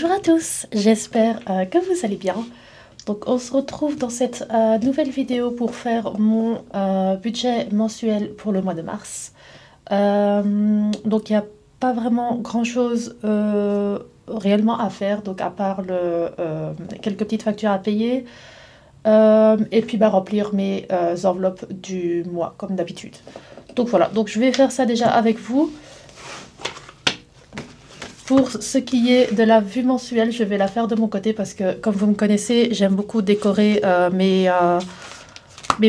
Bonjour à tous, j'espère que vous allez bien. Donc on se retrouve dans cette nouvelle vidéo pour faire mon budget mensuel pour le mois de mars. Donc il n'y a pas vraiment grand chose réellement à faire, donc à part quelques petites factures à payer et puis remplir mes enveloppes du mois comme d'habitude. Donc voilà, donc je vais faire ça déjà avec vous. Pour ce qui est de la vue mensuelle, je vais la faire de mon côté parce que, comme vous me connaissez, j'aime beaucoup décorer mes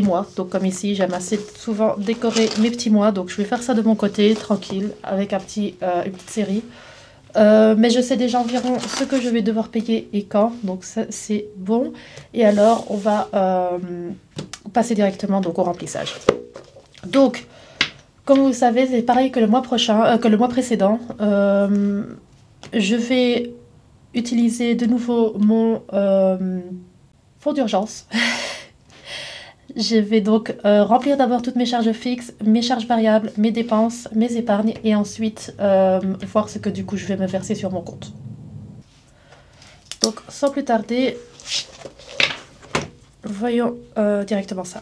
mois. Donc comme ici, j'aime assez souvent décorer mes petits mois. Donc je vais faire ça de mon côté, tranquille, avec une petite série. Mais je sais déjà environ ce que je vais devoir payer et quand. Donc ça, c'est bon. Et alors, on va passer directement donc, au remplissage. Donc, comme vous le savez, c'est pareil que le mois précédent. Je vais utiliser de nouveau mon fonds d'urgence. Je vais donc remplir d'abord toutes mes charges fixes, mes charges variables, mes dépenses, mes épargnes et ensuite voir ce que du coup je vais me verser sur mon compte. Donc sans plus tarder, voyons directement ça.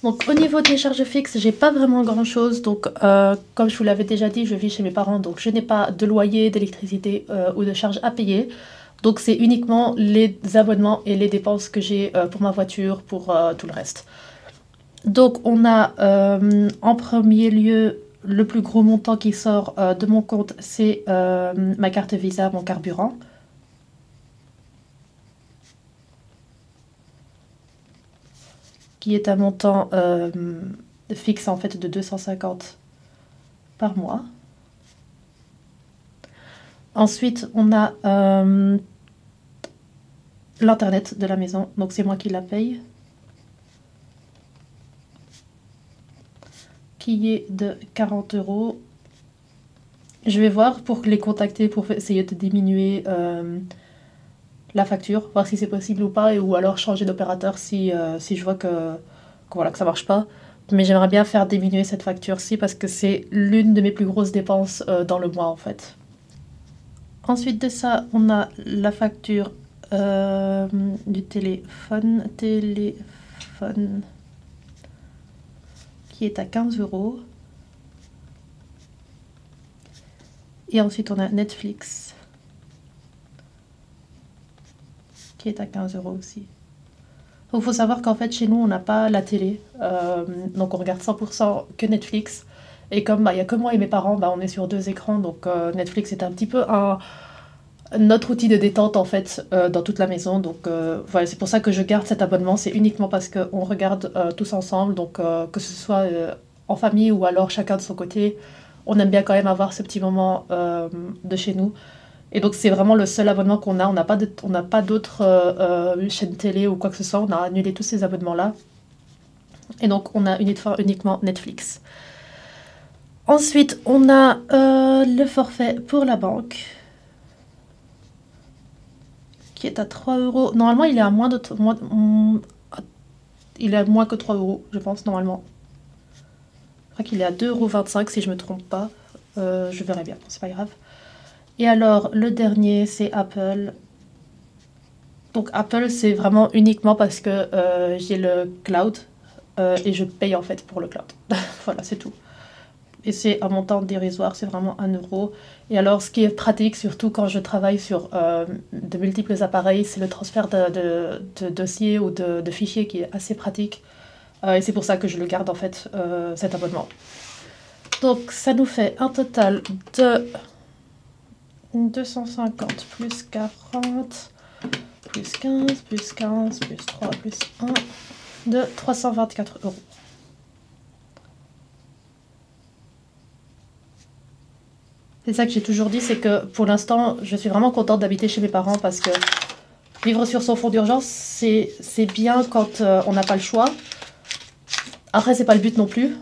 Donc au niveau des charges fixes, j'ai pas vraiment grand chose. Donc comme je vous l'avais déjà dit, je vis chez mes parents, donc je n'ai pas de loyer, d'électricité ou de charges à payer. Donc c'est uniquement les abonnements et les dépenses que j'ai pour ma voiture, pour tout le reste. Donc on a en premier lieu le plus gros montant qui sort de mon compte, c'est ma carte Visa, mon carburant. Qui est un montant fixe en fait de 250 par mois. Ensuite, on a l'internet de la maison, donc c'est moi qui la paye, qui est de 40 €. Je vais voir pour les contacter pour essayer de diminuer la facture, voir si c'est possible ou pas, ou alors changer d'opérateur si je vois que ça marche pas. Mais j'aimerais bien faire diminuer cette facture-ci parce que c'est l'une de mes plus grosses dépenses dans le mois en fait. Ensuite de ça, on a la facture du téléphone qui est à 15 €. Et ensuite on a Netflix qui est à 15 € aussi. Donc il faut savoir qu'en fait chez nous on n'a pas la télé, donc on regarde 100% que Netflix. Et comme il n'y a que moi et mes parents, on est sur 2 écrans, donc Netflix est un petit peu notre outil de détente en fait dans toute la maison. Donc voilà, c'est pour ça que je garde cet abonnement, c'est uniquement parce qu'on regarde tous ensemble, donc que ce soit en famille ou alors chacun de son côté, on aime bien quand même avoir ce petit moment de chez nous. Et donc c'est vraiment le seul abonnement qu'on a, on n'a pas d'autres chaînes télé ou quoi que ce soit, on a annulé tous ces abonnements-là. Et donc on a uniquement Netflix. Ensuite, on a le forfait pour la banque, qui est à 3 €. Normalement, il est à moins que 3 €, je pense, normalement. Je crois qu'il est à 2,25 € si je me trompe pas. Je verrai bien, c'est pas grave. Et alors, le dernier, c'est Apple. Donc Apple, c'est vraiment uniquement parce que j'ai le cloud et je paye en fait pour le cloud. Voilà, c'est tout. Et c'est un montant dérisoire, c'est vraiment 1 €. Et alors, ce qui est pratique, surtout quand je travaille sur de multiples appareils, c'est le transfert de dossiers ou de fichiers qui est assez pratique. Et c'est pour ça que je le garde en fait, cet abonnement. Donc ça nous fait un total de 250 plus 40 plus 15 plus 15 plus 3 plus 1 de 324 €. C'est ça que j'ai toujours dit, c'est que pour l'instant, je suis vraiment contente d'habiter chez mes parents parce que vivre sur son fonds d'urgence, c'est bien quand on n'a pas le choix. Après, c'est pas le but non plus,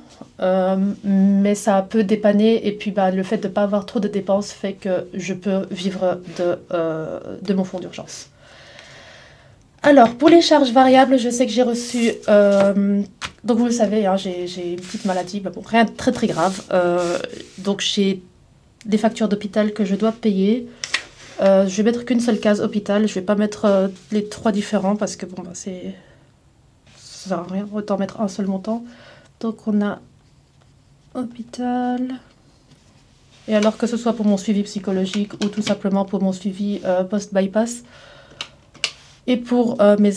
mais ça peut dépanner. Et puis, le fait de ne pas avoir trop de dépenses fait que je peux vivre de mon fonds d'urgence. Alors, pour les charges variables, je sais que j'ai reçu... donc, vous le savez, hein, j'ai une petite maladie, bon, rien de très très grave. Donc, j'ai des factures d'hôpital que je dois payer. Je vais mettre qu'une seule case hôpital. Je vais pas mettre les 3 différents parce que bon, bah, ça sert à rien. Autant mettre un seul montant. Donc on a hôpital. Et alors que ce soit pour mon suivi psychologique ou tout simplement pour mon suivi post-bypass. Et pour mes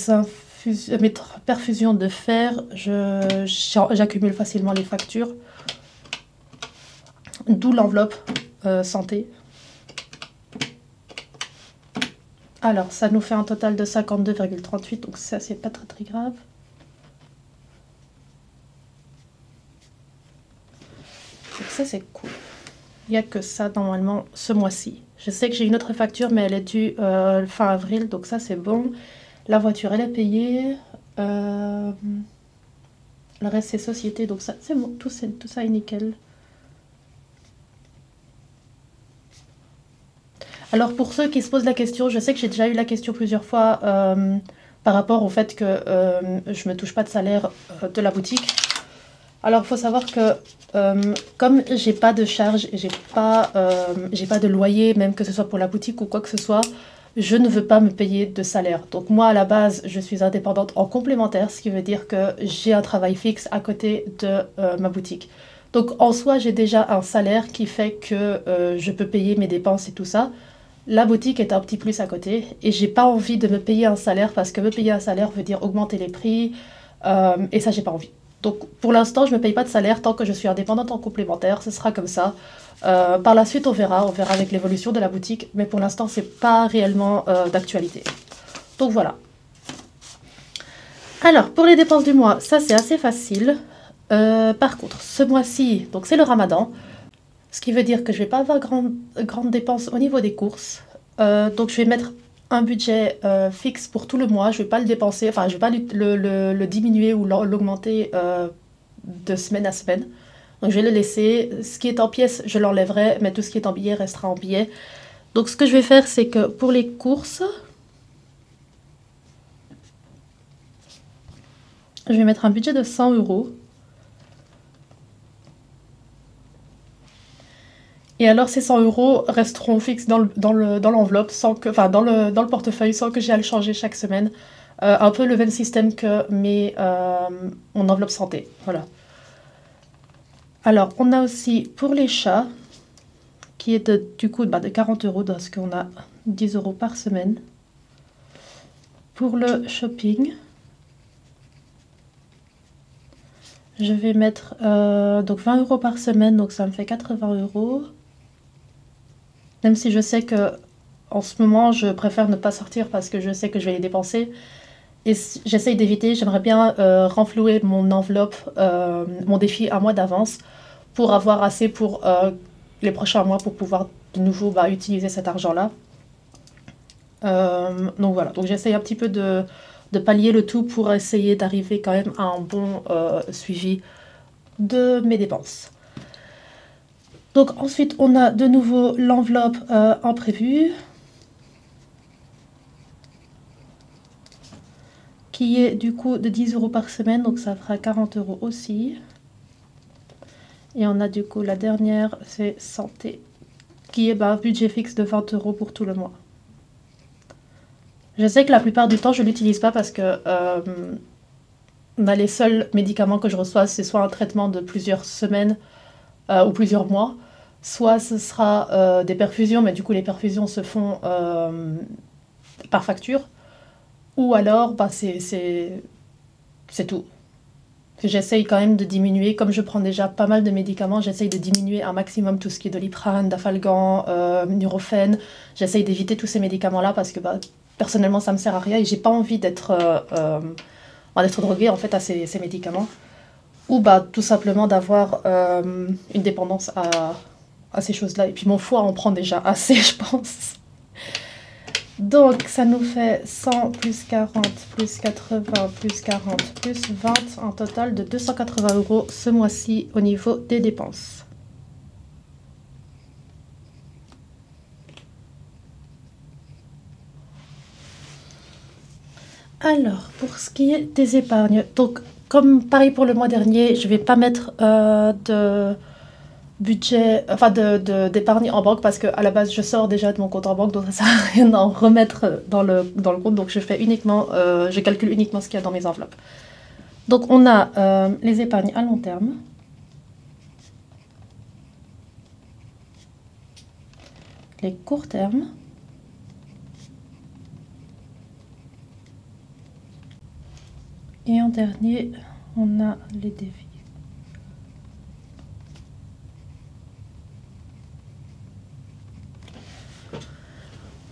perfusions de fer, j'accumule facilement les factures. D'où l'enveloppe santé. Alors, ça nous fait un total de 52,38, donc ça, c'est pas très grave. Donc ça, c'est cool. Il n'y a que ça, normalement, ce mois-ci. Je sais que j'ai une autre facture, mais elle est due fin avril, donc ça, c'est bon. La voiture, elle est payée. Le reste, c'est société, donc ça, c'est bon. Tout ça est nickel. Alors, pour ceux qui se posent la question, je sais que j'ai déjà eu la question plusieurs fois par rapport au fait que je ne me touche pas de salaire de la boutique. Alors, il faut savoir que comme j'ai pas de charge et j'ai pas de loyer, même que ce soit pour la boutique ou quoi que ce soit, je ne veux pas me payer de salaire. Donc moi, à la base, je suis indépendante en complémentaire, ce qui veut dire que j'ai un travail fixe à côté de ma boutique. Donc en soi, j'ai déjà un salaire qui fait que je peux payer mes dépenses et tout ça. La boutique est un petit plus à côté et j'ai pas envie de me payer un salaire parce que me payer un salaire veut dire augmenter les prix et ça, j'ai pas envie. Donc pour l'instant, je ne me paye pas de salaire tant que je suis indépendante en complémentaire, ce sera comme ça. Par la suite, on verra avec l'évolution de la boutique, mais pour l'instant, c'est pas réellement d'actualité. Donc voilà. Alors, pour les dépenses du mois, ça c'est assez facile. Par contre, ce mois-ci, donc c'est le Ramadan, ce qui veut dire que je vais pas avoir grande dépense au niveau des courses. Donc je vais mettre un budget fixe pour tout le mois, je vais pas le dépenser, enfin je vais pas le diminuer ou l'augmenter de semaine à semaine. Donc je vais le laisser, ce qui est en pièces je l'enlèverai, mais tout ce qui est en billets restera en billets. Donc ce que je vais faire, c'est que pour les courses, je vais mettre un budget de 100 €. Et alors ces 100 € resteront fixes dans l'enveloppe, enfin dans le portefeuille, sans que j'ai à le changer chaque semaine. Un peu le même système que mon enveloppe santé. Voilà. Alors on a aussi pour les chats, qui est du coup de 40 € parce qu'on a 10 € par semaine. Pour le shopping, je vais mettre donc 20 € par semaine, donc ça me fait 80 €. Même si je sais que en ce moment, je préfère ne pas sortir parce que je sais que je vais les dépenser. Et j'essaye d'éviter, j'aimerais bien renflouer mon enveloppe, mon défi un mois d'avance, pour avoir assez pour les prochains mois pour pouvoir de nouveau utiliser cet argent-là. Donc voilà, donc j'essaye un petit peu de pallier le tout pour essayer d'arriver quand même à un bon suivi de mes dépenses. Donc ensuite, on a de nouveau l'enveloppe imprévue, qui est du coup de 10 € par semaine, donc ça fera 40 € aussi. Et on a du coup la dernière, c'est santé, qui est budget fixe de 20 € pour tout le mois. Je sais que la plupart du temps, je ne l'utilise pas parce que les seuls médicaments que je reçois, c'est soit un traitement de plusieurs semaines ou plusieurs mois, soit ce sera des perfusions, mais du coup les perfusions se font par facture, ou alors c'est tout. J'essaye quand même de diminuer, comme je prends déjà pas mal de médicaments, j'essaye de diminuer un maximum tout ce qui est Doliprane, Dafalgan, Nurofen. J'essaye d'éviter tous ces médicaments-là parce que personnellement ça me sert à rien et j'ai pas envie d'être droguée en fait à ces médicaments. Ou tout simplement d'avoir une dépendance à ces choses-là. Et puis mon foie en prend déjà assez, je pense. Donc ça nous fait 100 plus 40 plus 80 plus 40 plus 20, un total de 280 € ce mois-ci au niveau des dépenses. Alors, pour ce qui est des épargnes, donc comme pareil pour le mois dernier, je ne vais pas mettre budget, enfin d'épargne en banque parce qu'à la base je sors déjà de mon compte en banque, donc ça sert à rien d'en remettre dans le compte, donc je fais uniquement, je calcule uniquement ce qu'il y a dans mes enveloppes. Donc on a les épargnes à long terme, les courts termes, et en dernier on a les défis.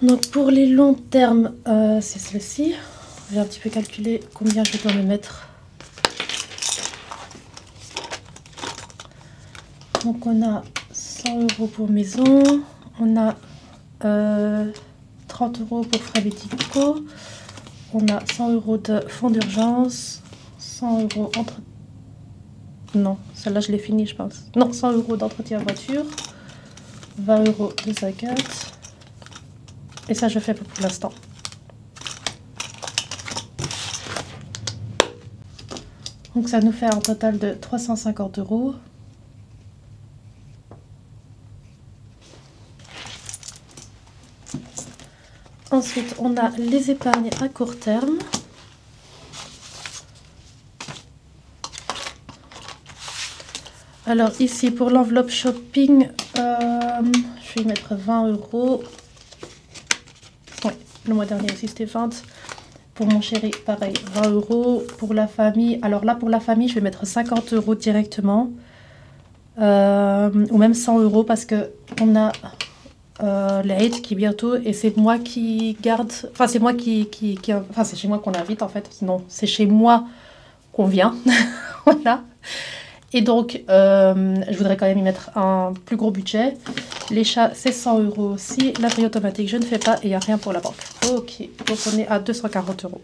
Donc pour les longs termes, c'est ceci. Je vais un petit peu calculer combien je dois me mettre. Donc on a 100 € pour maison, on a 30 € pour frais médicaux, on a 100 € de fonds d'urgence, 100 € entre... Non, celle-là je l'ai finie je pense. Non, 100 € d'entretien voiture, 20 € de zakat. Et ça, je fais pour l'instant. Donc ça nous fait un total de 350 €. Ensuite, on a les épargnes à court terme. Alors ici, pour l'enveloppe shopping, je vais y mettre 20 €. Oui, le mois dernier aussi c'était 20. Pour mon chéri, pareil, 20 €. Pour la famille, alors là pour la famille, je vais mettre 50 € directement. Ou même 100 € parce que on a l'Aïd qui est bientôt et c'est moi qui garde... Enfin c'est moi enfin c'est chez moi qu'on invite en fait. Non, c'est chez moi qu'on vient. Voilà. Et donc, je voudrais quand même y mettre un plus gros budget. Les chats, c'est 100 € aussi. La grille automatique, je ne fais pas et il n'y a rien pour la banque. Ok, donc on est à 240 €.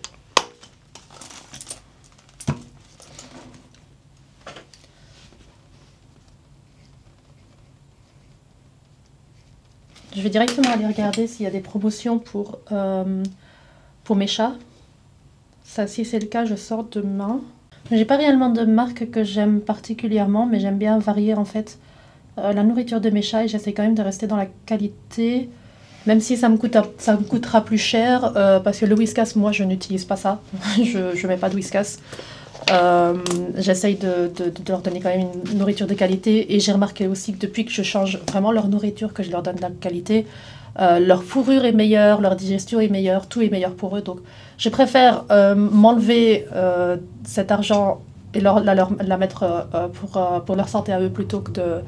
Je vais directement aller regarder s'il y a des promotions pour mes chats. Ça, si c'est le cas, je sors demain. J'ai pas réellement de marque que j'aime particulièrement, mais j'aime bien varier en fait la nourriture de mes chats et j'essaie quand même de rester dans la qualité, même si ça me coûtera plus cher parce que le Whiskas, moi je n'utilise pas ça, je mets pas de Whiskas. J'essaye de leur donner quand même une nourriture de qualité et j'ai remarqué aussi que depuis que je change vraiment leur nourriture, que je leur donne de la qualité, leur fourrure est meilleure, leur digestion est meilleure, tout est meilleur pour eux. Donc je préfère m'enlever cet argent et la mettre pour leur santé à eux plutôt que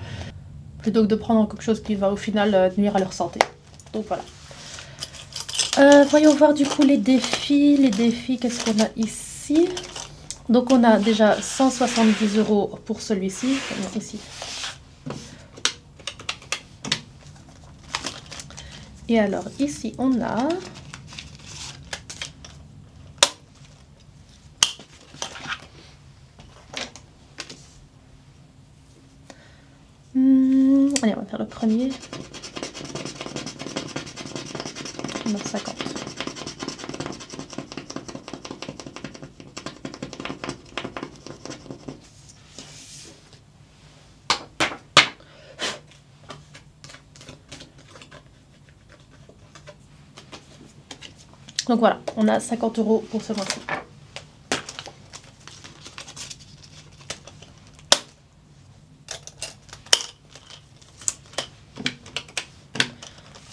de prendre quelque chose qui va au final nuire à leur santé. Donc voilà. Voyons voir du coup les défis. Les défis, qu'est-ce qu'on a ici? Donc on a déjà 170 € pour celui-ci. Ici. Et alors ici on a... Allez, on va faire le premier. On a 50. Donc voilà, on a 50 € pour ce mois-ci.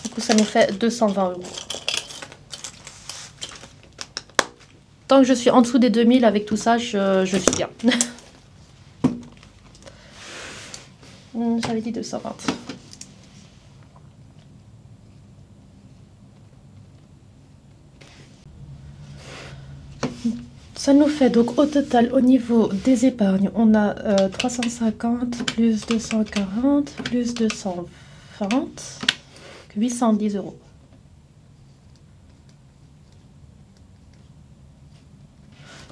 Du coup, ça nous fait 220 €. Tant que je suis en dessous des 2000 avec tout ça, je suis bien. J'avais dit 220. Ça nous fait donc au total au niveau des épargnes, on a 350 plus 240 plus 220, 810 €.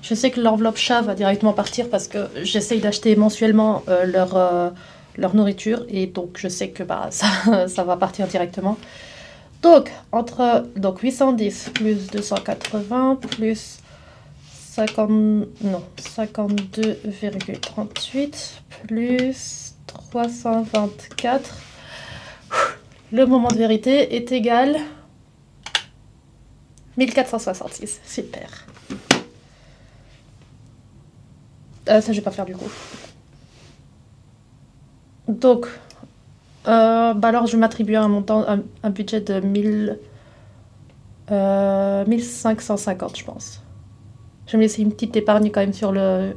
Je sais que l'enveloppe chat va directement partir parce que j'essaye d'acheter mensuellement leur nourriture et donc je sais que bah, ça va partir directement. Donc, entre 810 plus 280 plus 52,38 plus 324. Le moment de vérité est égal 1466. Super. Ça, je vais pas faire du coup. Donc, alors je vais m'attribuer un montant, un budget de 1550, je pense. Je vais me laisser une petite épargne quand même sur le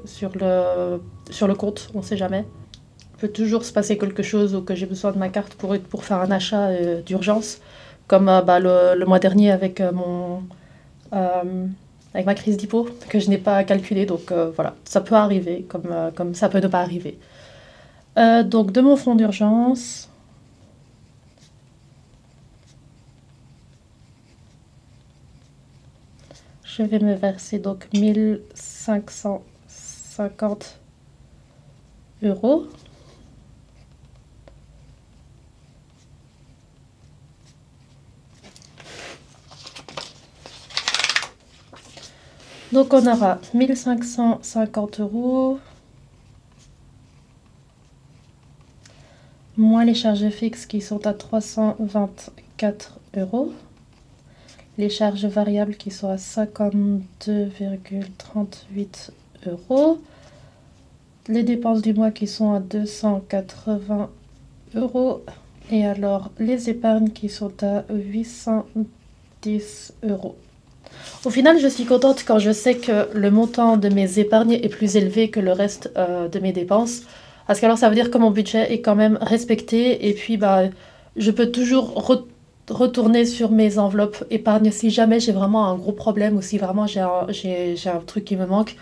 compte, on sait jamais. Il peut toujours se passer quelque chose ou que j'ai besoin de ma carte pour faire un achat d'urgence, comme le mois dernier avec avec ma crise d'hypo, que je n'ai pas calculé, donc voilà, ça peut arriver, comme ça peut ne pas arriver. Donc de mon fonds d'urgence, je vais me verser donc 1550 €. Donc on aura 1550 € moins les charges fixes qui sont à 324 €, les charges variables qui sont à 52,38 €, les dépenses du mois qui sont à 280 €, et alors les épargnes qui sont à 810 €. Au final, je suis contente quand je sais que le montant de mes épargnes est plus élevé que le reste de mes dépenses. Parce qu'alors ça veut dire que mon budget est quand même respecté. Et puis je peux toujours retourner sur mes enveloppes épargne si jamais j'ai vraiment un gros problème ou si vraiment j'ai un truc qui me manque.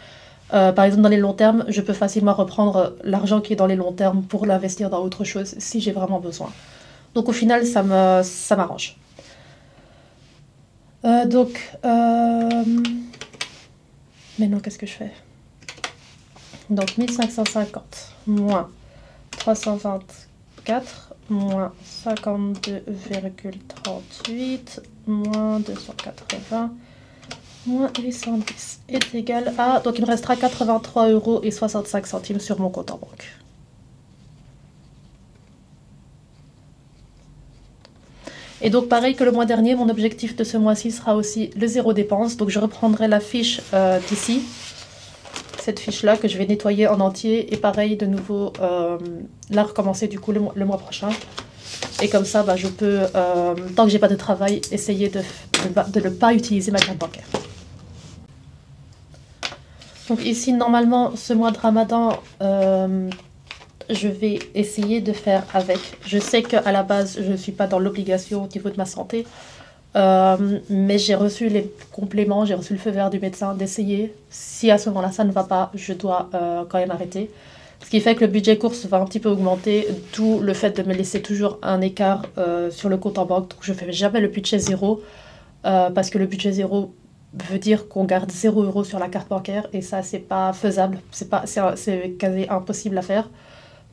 Par exemple, dans les longs termes, je peux facilement reprendre l'argent qui est dans les longs termes pour l'investir dans autre chose si j'ai vraiment besoin. Donc au final, ça m'arrange. Mais non, qu'est-ce que je fais? Donc 1550 moins 324 moins 52,38 moins 280 moins 810 est égal à... Donc il me restera 83,65 € sur mon compte en banque. Et donc pareil que le mois dernier, mon objectif de ce mois-ci sera aussi le zéro dépense. Donc je reprendrai la fiche d'ici, cette fiche-là que je vais nettoyer en entier. Et pareil de nouveau, la recommencer du coup le mois prochain. Et comme ça, je peux, tant que j'ai pas de travail, essayer de ne pas utiliser ma carte bancaire. Donc ici, normalement, ce mois de Ramadan... je vais essayer de faire avec. Je sais qu'à la base, je ne suis pas dans l'obligation au niveau de ma santé, mais j'ai reçu les compléments, j'ai reçu le feu vert du médecin d'essayer. Si à ce moment-là, ça ne va pas, je dois quand même arrêter. Ce qui fait que le budget course va un petit peu augmenter, d'où le fait de me laisser toujours un écart sur le compte en banque. Donc je ne fais jamais le budget zéro, parce que le budget zéro veut dire qu'on garde 0 € sur la carte bancaire, et ça, c'est pas faisable, c'est quasi impossible à faire.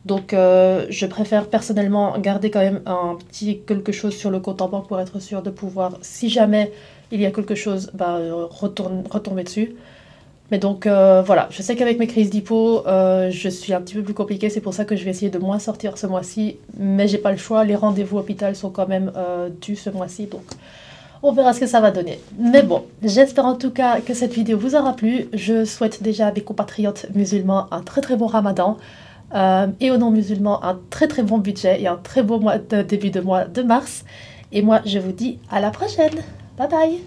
Donc je préfère personnellement garder quand même un petit quelque chose sur le compte en banque pour être sûr de pouvoir, si jamais il y a quelque chose, retomber dessus. Mais donc voilà, je sais qu'avec mes crises d'hypo, je suis un petit peu plus compliquée, c'est pour ça que je vais essayer de moins sortir ce mois-ci, mais j'ai pas le choix, les rendez-vous hôpital sont quand même dus ce mois-ci, donc on verra ce que ça va donner. Mais bon, j'espère en tout cas que cette vidéo vous aura plu. Je souhaite déjà à mes compatriotes musulmans un très très bon Ramadan. Et aux non-musulmans, un très très bon budget et un très beau début de mois de mars. Et moi, je vous dis à la prochaine. Bye bye.